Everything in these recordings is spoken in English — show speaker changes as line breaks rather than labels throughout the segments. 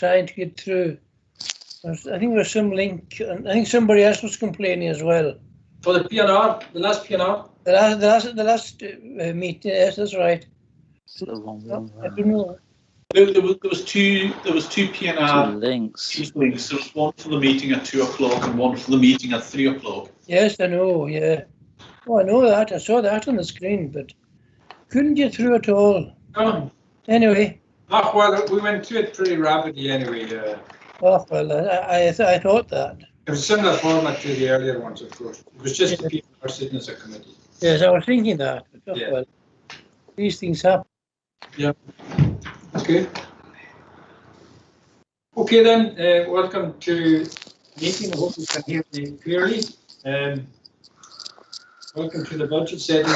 trying to get through. I think there was some link, and I think somebody else was complaining as well.
For the PNR, the last PNR?
The last meeting, yes, that's right.
It's the wrong one.
I don't know.
There was two PNR
Two links.
links. There was one for the meeting at 2 o'clock and one for the meeting at 3 o'clock.
Yes, I know, yeah. Oh, I know that. I saw that on the screen, but couldn't get through at all.
Oh.
Anyway.
Oh, well, we went through it pretty rapidly anyway.
Oh, well, I thought that.
It was a similar format to the earlier ones, of course. It was just the people who are sitting as a committee.
Yes, I was thinking that. But,
Yeah.
well, these things happen.
Yeah. Okay. Okay then, welcome to the meeting. I hope you can hear me clearly. Welcome to the budget setting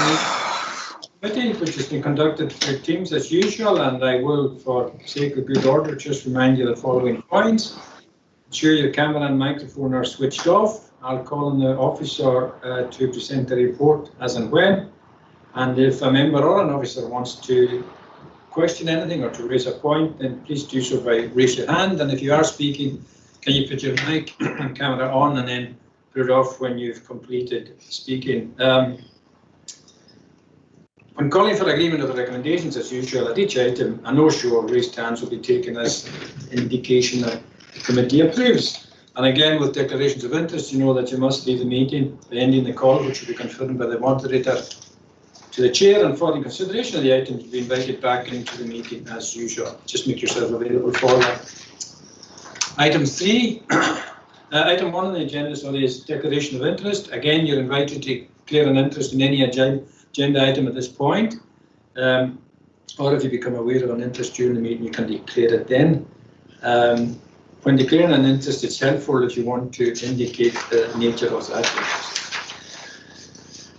committee, which has been conducted by teams as usual, and I will, for sake of good order, just remind you the following points. Ensure your camera and microphone are switched off. I'll call on the officer to present the report as and when. And if a member or an officer wants to question anything or to raise a point, then please do so by raise your hand. And if you are speaking, can you put your mic and camera on and then put it off when you've completed speaking. When calling for agreement of the recommendations, as usual, at each item, a no-show or raised hands will be taken as indication that the committee approves. And again, with declarations of interest, you know that you must leave the meeting by ending the call, which will be confirmed by the moderator to the chair, and following consideration of the items to be invited back into the meeting as usual. Just make yourself available for that. Item 3, item 1 on the agenda is declaration of interest. Again, you're invited to declare an interest in any agenda item at this point, or if you become aware of an interest during the meeting, you can declare it then. When declaring an interest, it's helpful if you want to indicate the nature of that interest.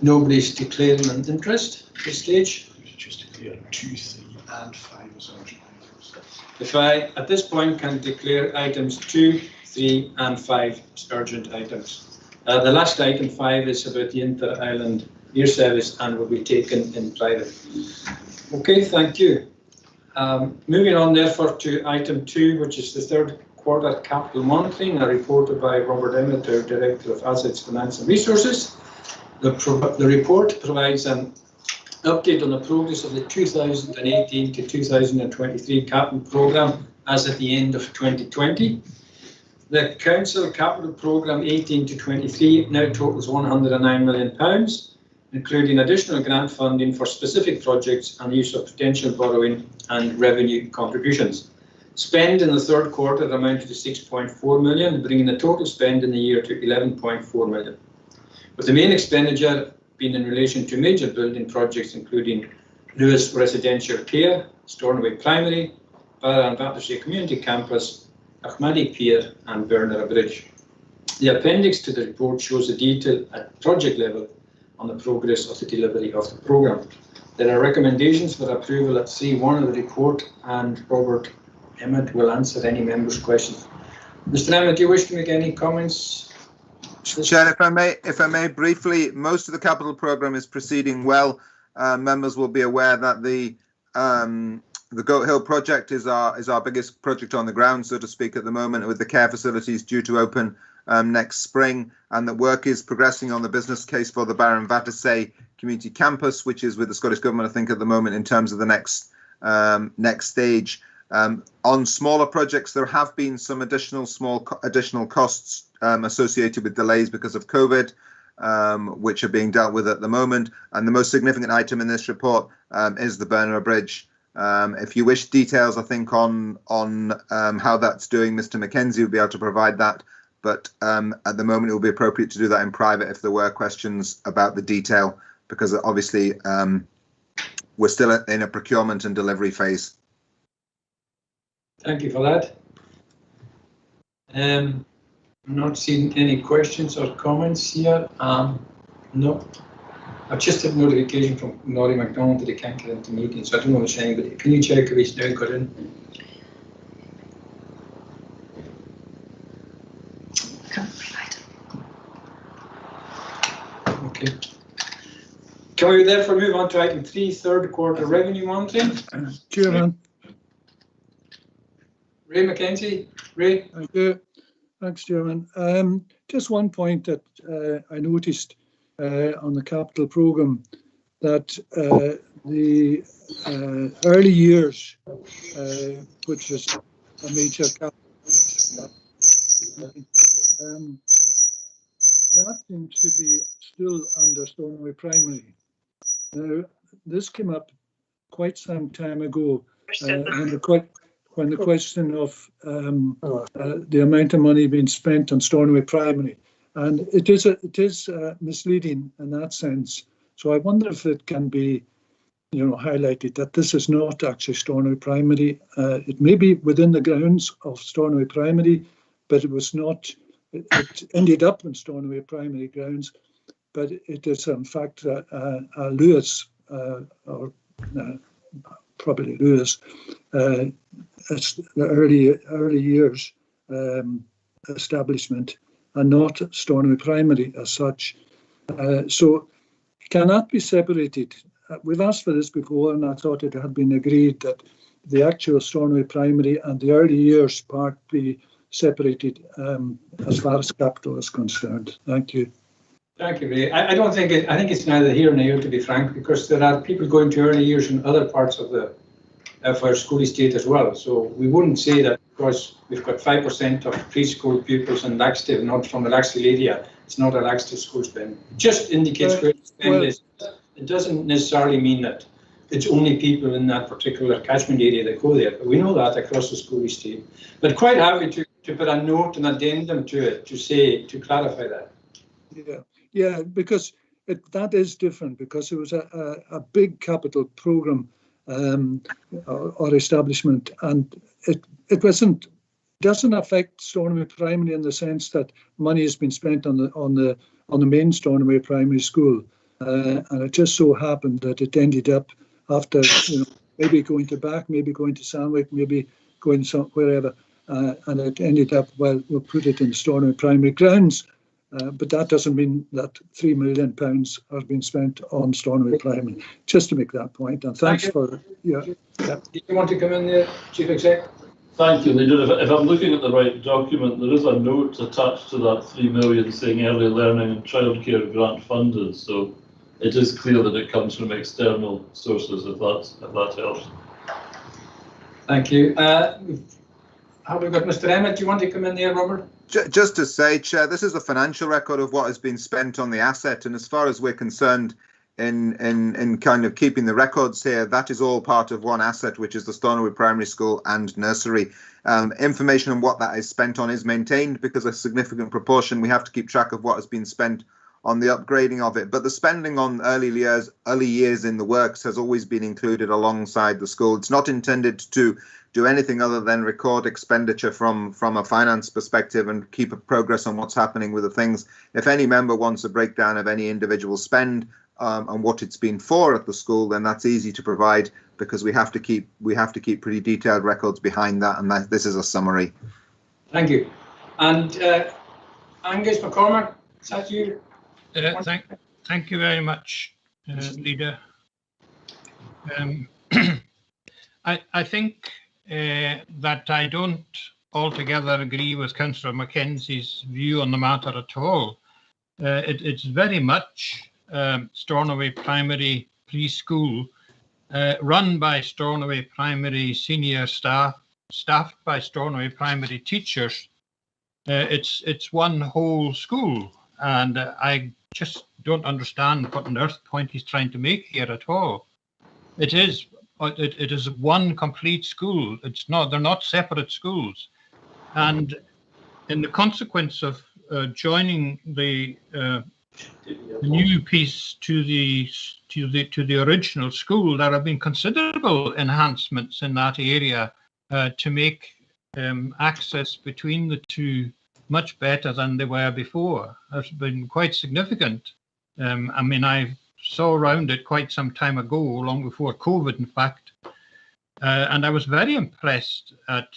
Nobody's declaring an interest at this stage.
Just declare 2, 3 and 5 as urgent items.
If I, at this point, can declare items 2, 3 and 5 as urgent items. The last item, 5, is about the inter-island air service and will be taken in private. Okay, thank you. Moving on, therefore, to item 2, which is the third quarter capital monitoring, a report by Robert Emmett, our Director of Assets, Finance and Resources. The report provides an update on the progress of the 2018 to 2023 capital programme as at the end of 2020. The Council Capital Programme 18 to 23 now totals £109 million, including additional grant funding for specific projects and use of potential borrowing and revenue contributions. Spend in the third quarter amounted to £6.4 million, bringing the total spend in the year to £11.4 million. With the main expenditure being in relation to major building projects including Lewis Residential Care, Stornoway Primary, Barra and Battersea Community Campus, Achmadi Pier and Bernera Bridge. The appendix to the report shows the detail at project level on the progress of the delivery of the programme. There are recommendations for approval at C1 of the report, and Robert Emmett will answer any members' questions. Mr. Emmett, do you wish to make any comments?
Chair, if I may briefly, most of the capital programme is proceeding well. Members will be aware that the Goat Hill project is our biggest project on the ground, so to speak, at the moment, with the care facilities due to open next spring, and that work is progressing on the business case for the Barra and Battersea Community Campus, which is with the Scottish Government, I think, at the moment in terms of the next stage. On smaller projects, there have been some additional costs associated with delays because of COVID, which are being dealt with at the moment. And the most significant item in this report is the Bernera Bridge. If you wish details, I think, on how that's doing, Mr. Mackenzie will be able to provide that. But at the moment, it will be appropriate to do that in private if there were questions about the detail, because obviously we're still in a procurement and delivery phase.
Thank you for that. I'm not seeing any questions or comments here. No. I've just had notification from Norrie MacDonald that he can't get into meeting, so I don't know if anybody. Can you check if he's now got in? Okay. Can we therefore move on to item 3, third quarter revenue monitoring?
Chairman.
Ray Mackenzie. Ray?
Thank you. Thanks, Chairman. Just one point that I noticed on the capital programme, that the early years, which was a major capital, that seems to be still under Stornoway Primary. Now, this came up quite some time ago when the question of the amount of money being spent on Stornoway Primary, and it is misleading in that sense. So I wonder if it can be, highlighted that this is not actually Stornoway Primary. It may be within the grounds of Stornoway Primary, but it was not. It ended up in Stornoway Primary grounds, but it is in fact Lewis or probably Lewis. It's the early years establishment, and not Stornoway Primary as such. So can that be separated? We've asked for this before, and I thought it had been agreed that the actual Stornoway Primary and the early years part be separated as far as capital is concerned. Thank you.
Thank you, Ray. I don't think I think it's neither here nor there, to be frank, because there are people going to early years in other parts of our school estate as well. So we wouldn't say that because we've got 5% of preschool pupils in Laxtive, not from the Laxtive area, it's not a Laxtive school spend. It just indicates where the spend is. It doesn't necessarily mean that it's only people in that particular catchment area that go there. But we know that across the school estate. But quite happy to put a note and addendum to it to clarify that.
Yeah, because that is different, because it was a big capital programme or establishment, and it doesn't affect Stornoway Primary in the sense that money has been spent on the main Stornoway Primary School, and it just so happened that it ended up after maybe going to Back, maybe going to Sandwick, maybe going wherever, and it ended up, well, we'll put it in Stornoway Primary grounds. But that doesn't mean that £3 million are being spent on Stornoway Primary. Just to make that point, and thanks for
Do you want to come in there, Chief Exec?
Thank you, Leader. If I'm looking at the right document, there is a note attached to that 3 million saying early learning and childcare grant funded. So it is clear that it comes from external sources. If that helps.
Thank you. Have we got Mr. Emmett? Do you want to come in there, Robert?
Just to say, Chair, this is a financial record of what has been spent on the asset, and as far as we're concerned in kind of keeping the records here, that is all part of one asset, which is the Stornoway Primary School and Nursery. Information on what that is spent on is maintained because a significant proportion, we have to keep track of what has been spent on the upgrading of it. But the spending on early years in the works has always been included alongside the school. It's not intended to do anything other than record expenditure from a finance perspective and keep a progress on what's happening with the things. If any member wants a breakdown of any individual spend and what it's been for at the school, then that's easy to provide, because we have to keep pretty detailed records behind that, and this is a summary.
Thank you. And Angus McCormack, is that you?
Thank you very much, Leader. I think that I don't altogether agree with Councillor Mackenzie's view on the matter at all. It's very much Stornoway Primary Preschool, run by Stornoway Primary senior staff, staffed by Stornoway Primary teachers. It's one whole school, and I just don't understand what on earth point he's trying to make here at all. It is one complete school. It's not. They're not separate schools, and in the consequence of joining the new piece to the original school, there have been considerable enhancements in that area to make access between the two much better than they were before. It's been quite significant. I mean, I saw around it quite some time ago, long before COVID, in fact, and I was very impressed at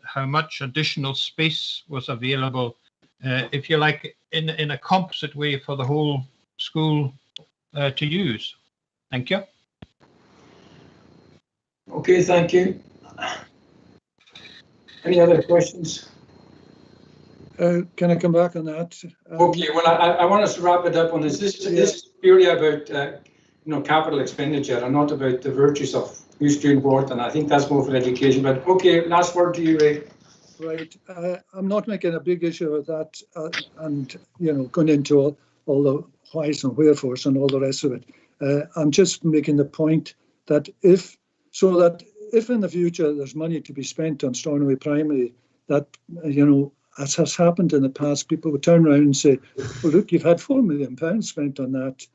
how much additional space was available, if you like, in a composite way for the whole school to use. Thank you.
Okay, thank you. Any other questions?
Can I come back on that?
Okay, well, I want us to wrap it up on this. This is purely about capital expenditure and not about the virtues of who's doing what, and I think that's more for education. But okay, last word to you, Ray.
Right. I'm not making a big issue of that, and going into all the whys and wherefores and all the rest of it. I'm just making the point that if in the future there's money to be spent on Stornoway Primary, that as has happened in the past, people would turn around and say, "Well, look, you've had £4 million spent on that,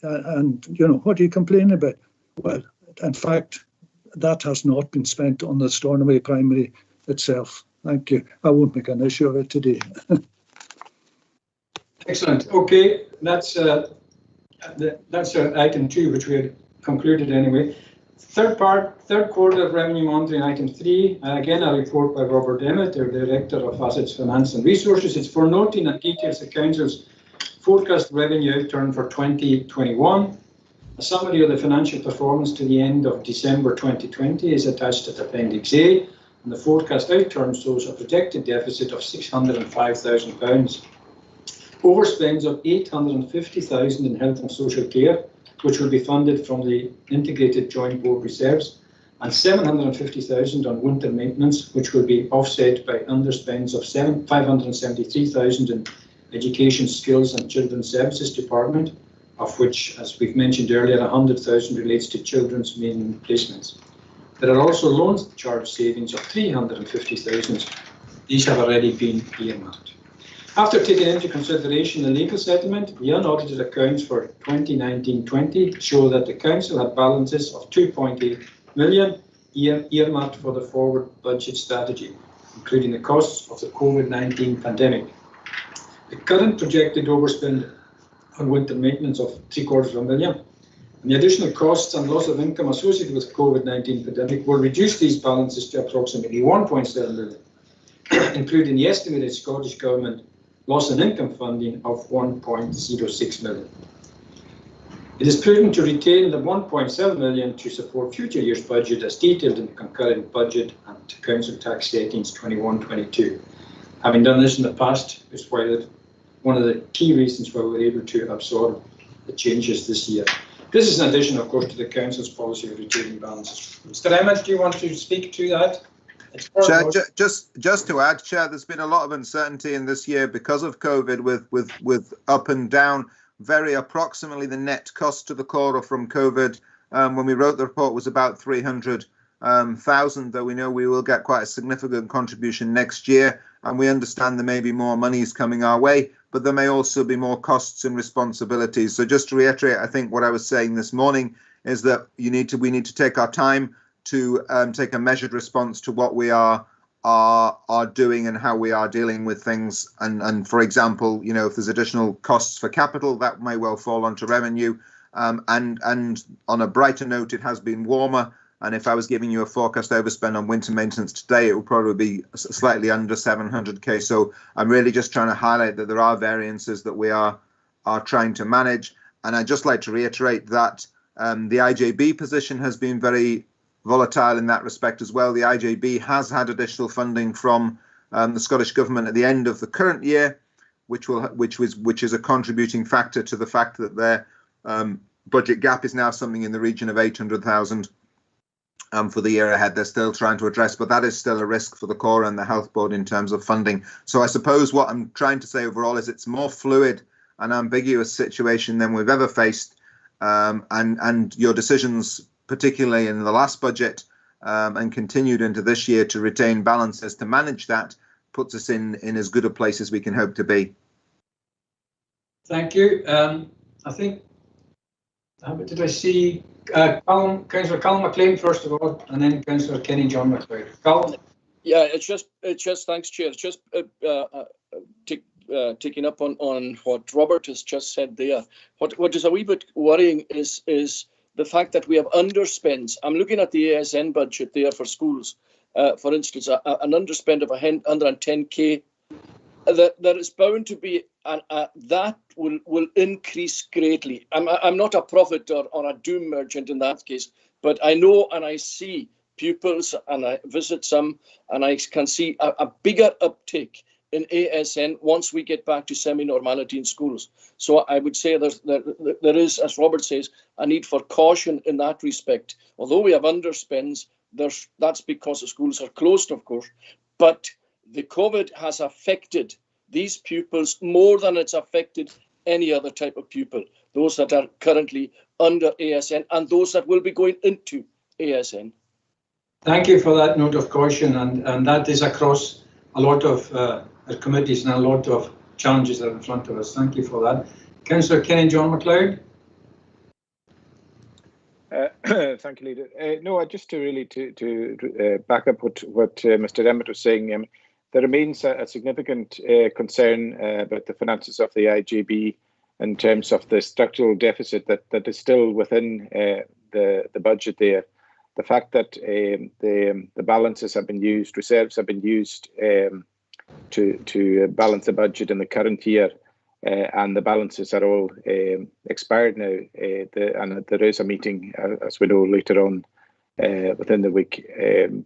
and what are you complaining about?" Well, in fact, that has not been spent on the Stornoway Primary itself. Thank you. I won't make an issue of it today.
Excellent. Okay, that's item 2, which we had concluded anyway. Third quarter of revenue monitoring, item 3. Again, a report by Robert Emmett, our Director of Assets, Finance and Resources. It's for noting that details the Council's forecast revenue outturn for 2021. A summary of the financial performance to the end of December 2020 is attached at Appendix A, and the forecast outturn shows a projected deficit of £605,000. Overspends of £850,000 in health and social care, which will be funded from the Integrated Joint Board Reserves, and £750,000 on winter maintenance, which will be offset by underspends of £573,000 in Education, Skills and Children's Services Department, of which, as we've mentioned earlier, £100,000 relates to children's main placements. There are also loan charge savings of £350,000. These have already been earmarked. After taking into consideration the legal settlement, the unaudited accounts for 2019-20 show that the Council had balances of £2.8 million earmarked for the forward budget strategy, including the costs of the COVID-19 pandemic. The current projected overspend on winter maintenance of £750,000 and the additional costs and loss of income associated with the COVID-19 pandemic will reduce these balances to approximately £1.7 million, including the estimated Scottish Government loss in income funding of £1.06 million. It is prudent to retain the £1.7 million to support future years' budget as detailed in the concurrent budget and Council tax settings 21-22. Having done this in the past is one of the key reasons why we were able to absorb the changes this year. This is in addition, of course, to the Council's policy of retaining balances. Mr. Emmett, do you want to speak to that?
Chair, just to add, Chair, there's been a lot of uncertainty in this year because of COVID with up and down. Very approximately the net cost to the Corps from COVID when we wrote the report was about 300,000, though we know we will get quite a significant contribution next year, and we understand there may be more monies coming our way, but there may also be more costs and responsibilities. So just to reiterate, I think what I was saying this morning is that we need to take our time to take a measured response to what we are doing and how we are dealing with things. And for example, if there's additional costs for capital, that may well fall onto revenue. And on a brighter note, it has been warmer. And if I was giving you a forecast overspend on winter maintenance today, it would probably be slightly under 700k. So I'm really just trying to highlight that there are variances that we are trying to manage. And I'd just like to reiterate that the IJB position has been very volatile in that respect as well. The IJB has had additional funding from the Scottish Government at the end of the current year, which is a contributing factor to the fact that their budget gap is now something in the region of 800,000 for the year ahead. They're still trying to address, but that is still a risk for the Corps and the Health Board in terms of funding. So I suppose what I'm trying to say overall is it's more fluid and ambiguous situation than we've ever faced, and your decisions, particularly in the last budget and continued into this year to retain balances to manage that, puts us in as good a place as we can hope to be.
Thank you. I think, did I see Councillor Callum McLean first of all, and then Councillor Kenny John McLeod. Callum?
Yeah, it's just thanks, Chair. It's just taking up on what Robert has just said there. What is a wee bit worrying is the fact that we have underspends. I'm looking at the ASN budget there for schools, for instance, an underspend of 110k. There is bound to be, that will increase greatly. I'm not a prophet or a doom merchant in that case, but I know and I see pupils, and I visit some, and I can see a bigger uptake in ASN once we get back to semi-normality in schools. So I would say there is, as Robert says, a need for caution in that respect. Although we have underspends, that's because the schools are closed, of course, but the COVID has affected these pupils more than it's affected any other type of pupil, those that are currently under ASN and those that will be going into ASN.
Thank you for that note of caution, and that is across a lot of committees and a lot of challenges that are in front of us. Thank you for that. Councillor Kenny John MacLeod.
Thank you, Leader. No, just to back up what Mr. Emmett was saying, there remains a significant concern about the finances of the IJB in terms of the structural deficit that is still within the budget there. The fact that the balances have been used, reserves have been used to balance the budget in the current year, and the balances are all expired now. And there is a meeting, as we know, later on within the week.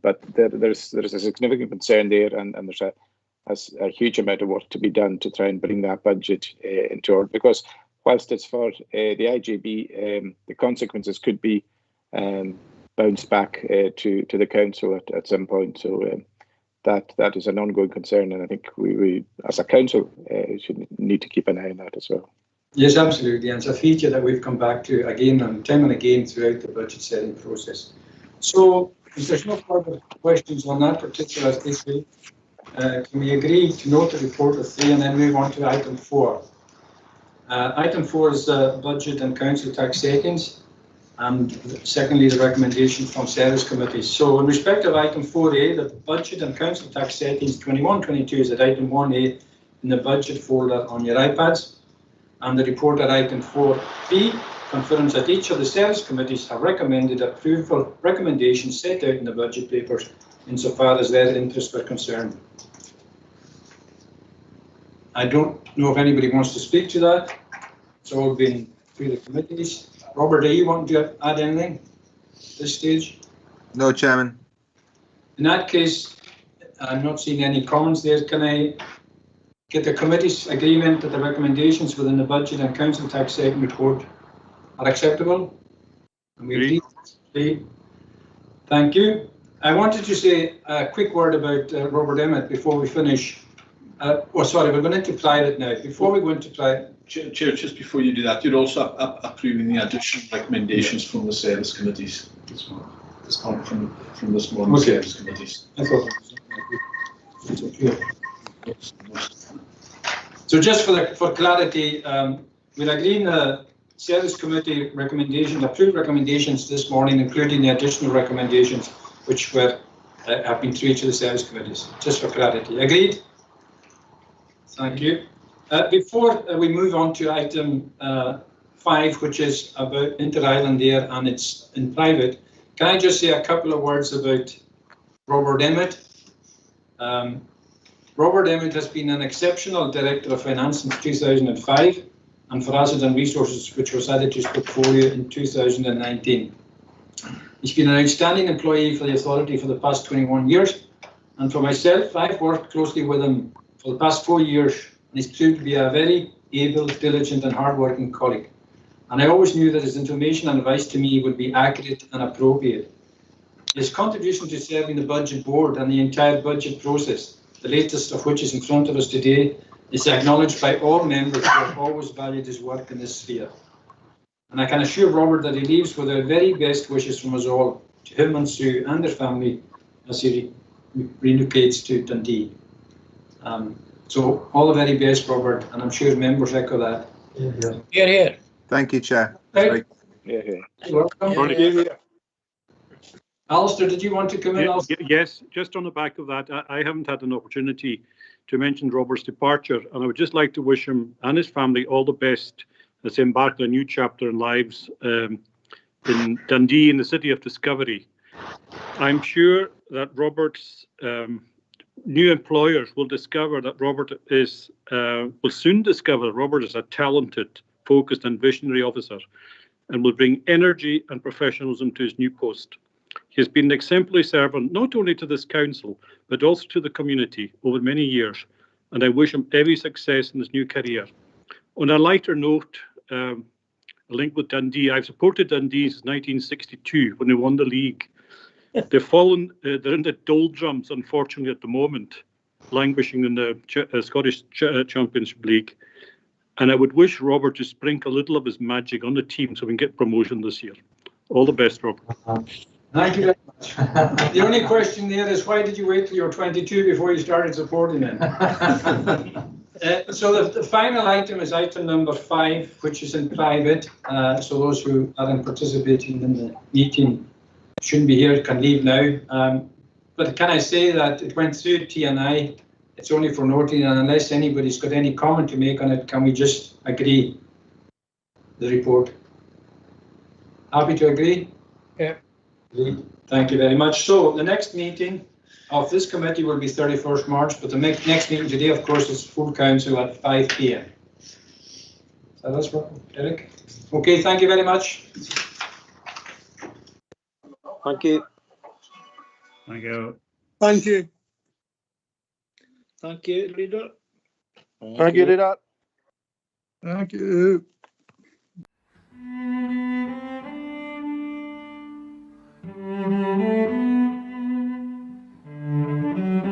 But there's a significant concern there, and there's a huge amount of work to be done to try and bring that budget into order. Because whilst it's for the IJB, the consequences could be bounced back to the council at some point. So that is an ongoing concern, and I think we as a council should need to keep an eye on that as well.
Yes, absolutely, and it's a feature that we've come back to again and time and again throughout the budget setting process. So if there's no further questions on that particular issue, can we agree to note the report of 3 and then move on to item 4? Item 4 is budget and council tax settings, and secondly the recommendation from service committees. So in respect of item 4A, the budget and council tax settings 21-22 is at item 1A in the budget folder on your iPads, and the report at item 4B confirms that each of the service committees have recommended approval recommendations set out in the budget papers insofar as their interests were concerned. I don't know if anybody wants to speak to that. It's all been through the committees. Robert, do you want to add anything at this stage?
No, Chairman.
In that case, I'm not seeing any comments there. Can I get the committee's agreement that the recommendations within the budget and council tax setting report are acceptable? And we agree. Thank you. I wanted to say a quick word about Robert Emmett before we finish. Sorry, we're going into private now. Before we go into private.
Chair, just before you do that, you're also approving the additional recommendations from the service committees. This come from this morning's service committees.
I thought it was okay. So just for clarity, we're agreeing the service committee recommendations, approved recommendations this morning, including the additional recommendations which were have been through to the service committees. Just for clarity, agreed? Thank you. Before we move on to item 5, which is about Inter-Island Air and it's in private, can I just say a couple of words about Robert Emmett? Robert Emmett has been an exceptional Director of Finance since 2005 and for Assets and Resources, which was added to his portfolio in 2019. He's been an outstanding employee for the authority for the past 21 years, and for myself, I've worked closely with him for the past 4 years, and he's proved to be a very able, diligent and hard-working colleague. And I always knew that his information and advice to me would be accurate and appropriate. His contribution to serving the Budget Board and the entire budget process, the latest of which is in front of us today, is acknowledged by all members who have always valued his work in this sphere. And I can assure Robert that he leaves with our very best wishes from us all, to him and Sue and their family as he relocates to Dundee. So all the very best, Robert, and I'm sure members echo that.
Hear, hear.
Thank you, Chair.
Right.
Yeah.
You're welcome. Alistair, did you want to come in?
Yes, just on the back of that, I haven't had an opportunity to mention Robert's departure, and I would just like to wish him and his family all the best as they embark on a new chapter in lives in Dundee, in the city of Discovery. I'm sure that Robert's new employers will discover that Robert is, will soon discover that Robert is a talented, focused and visionary officer and will bring energy and professionalism to his new post. He has been an exemplary servant not only to this council, but also to the community over many years, and I wish him every success in his new career. On a lighter note, a link with Dundee. I've supported Dundee since 1962 when they won the league. They've fallen, they're in the doldrums, unfortunately, at the moment, languishing in the Scottish Championship League. And I would wish Robert to sprinkle a little of his magic on the team so we can get promotion this year. All the best, Robert.
Thank you very much. The only question there is, why did you wait till you were 22 before you started supporting him? So the final item is item number 5, which is in private. So those who aren't participating in the meeting shouldn't be here, can leave now. But can I say that it went through T&I? It's only for noting, and unless anybody's got any comment to make on it, can we just agree the report? Happy to agree?
Yeah.
Thank you very much. So the next meeting of this committee will be 31st March, but the next meeting today, of course, is full council at 5 p.m. So that's what, Eric? Okay, thank you very much.
Thank you.
Thank you.
Thank you.
Thank you, leader.
Thank you, leader.
Thank you.